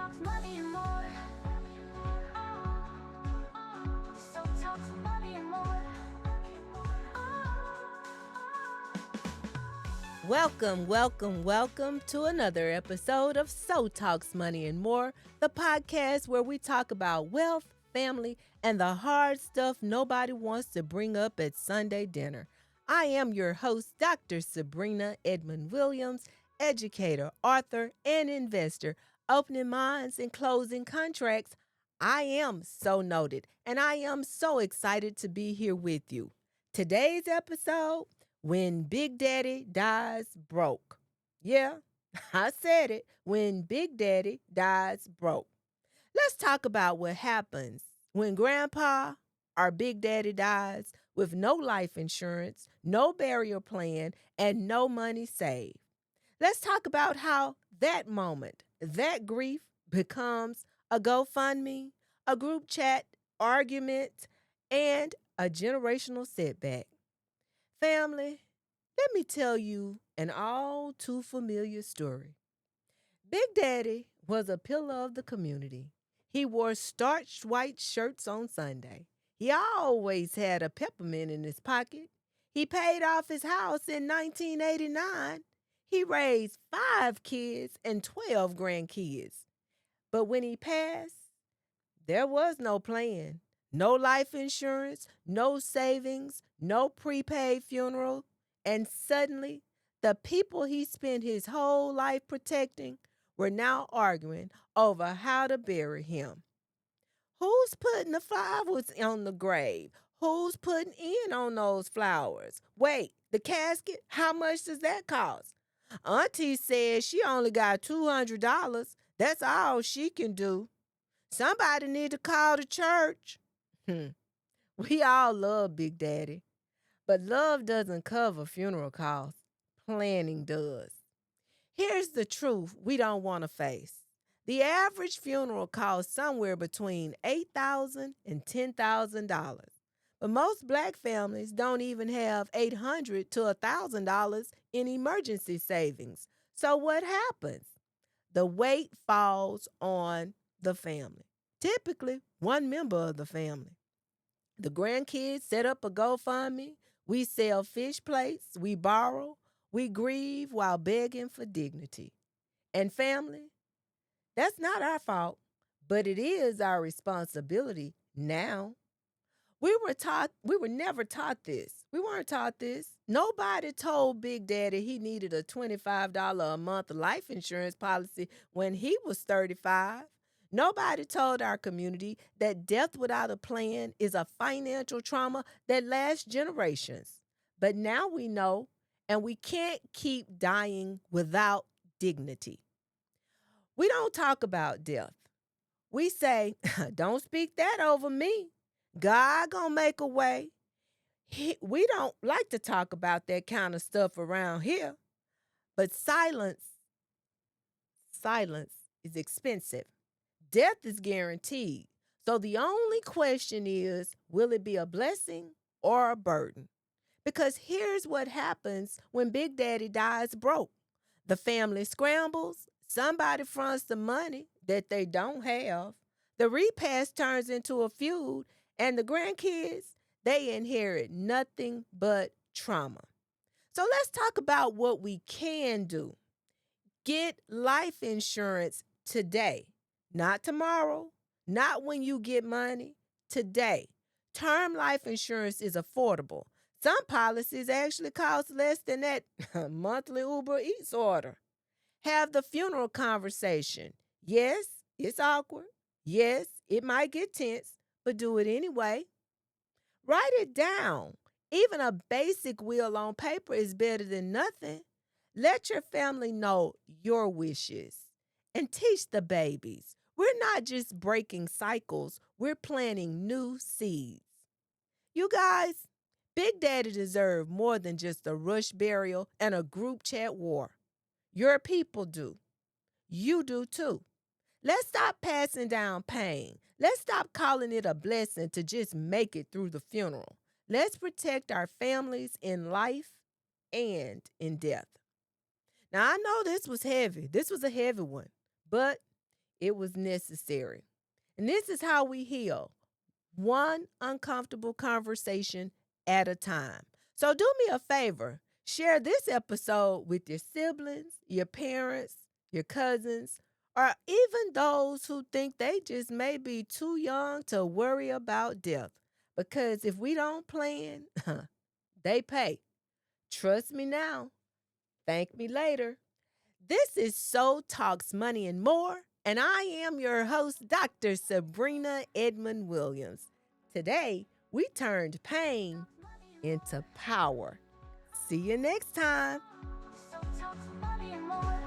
talk money and more. So talk money and more. Welcome to another episode of So Talks Money and More, the podcast where we talk about wealth, family, and the hard stuff nobody wants to bring up at Sunday dinner. I am your host, Dr. Sabrina Edmond Williams, educator, author, and investor, opening minds and closing contracts. I am so noted, and I am so excited to be here with you. Today's episode: when Big Daddy dies broke. Yeah, I said it. When Big Daddy dies broke. Let's talk about what happens when Grandpa or Big Daddy dies with no life insurance, no burial plan, and no money saved. Let's talk about how that moment, that grief, becomes a GoFundMe, a group chat, argument, and a generational setback. Family, let me tell you an all too familiar story. Big Daddy was a pillar of the community. He wore starched white shirts on Sunday. He always had a peppermint in his pocket. He paid off his house in 1989. He raised 5 kids and 12 grandkids. But when he passed, there was no plan, no life insurance, no savings, no prepaid funeral, and suddenly the people he spent his whole life protecting were now arguing over how to bury him. Who's putting the flowers on the grave? Who's putting in on those flowers? Wait, the casket? How much does that cost? Auntie says she only got $200. That's all she can do. Somebody need to call the church. We all love Big Daddy, but love doesn't cover funeral costs. Planning does. Here's the truth we don't want to face. The average funeral costs somewhere between $8,000 and $10,000. But most black families don't even have $800 to $1,000 in emergency savings. So what happens? The weight falls on the family, typically one member of the family. The grandkids set up a GoFundMe. We sell fish plates. We borrow. We grieve while begging for dignity. And family, that's not our fault, but it is our responsibility now. We were never taught this. We weren't taught this. Nobody told Big Daddy he needed a $25 a month life insurance policy when he was 35. Nobody told our community that death without a plan is a financial trauma that lasts generations. But now we know, and we can't keep dying without dignity. We don't talk about death. We say, don't speak that over me. God gonna make a way. We don't like to talk about that kind of stuff around here. But silence is expensive. Death is guaranteed. So the only question is, will it be a blessing or a burden? Because here's what happens when Big Daddy dies broke. The family scrambles. Somebody fronts the money that they don't have. The repast turns into a feud, and the grandkids, they inherit nothing but trauma. So let's talk about what we can do. Get life insurance today, not tomorrow, not when you get money, today. Term life insurance is affordable. Some policies actually cost less than that monthly Uber Eats order. Have the funeral conversation. Yes, it's awkward. Yes, it might get tense, but do it anyway. Write it down. Even a basic will on paper is better than nothing. Let your family know your wishes and teach the babies. We're not just breaking cycles, we're planting new seeds. You guys, Big Daddy deserves more than just a rush burial and a group chat war. Your people do. You do too. Let's stop passing down pain. Let's stop calling it a blessing to just make it through the funeral. Let's protect our families in life and in death. Now, I know this was heavy. This was a heavy one, but It was necessary. And this is how we heal, one uncomfortable conversation at a time. So do me a favor, share this episode with your siblings, your parents, your cousins, or even those who think they just may be too young to worry about death. Because if we don't plan, they pay. Trust me now. Thank me later. This is So Talks Money and More, and I am your host, Dr. Sabrina Edmond Williams. Today, we turned pain into power. See you next time. So talk money and more.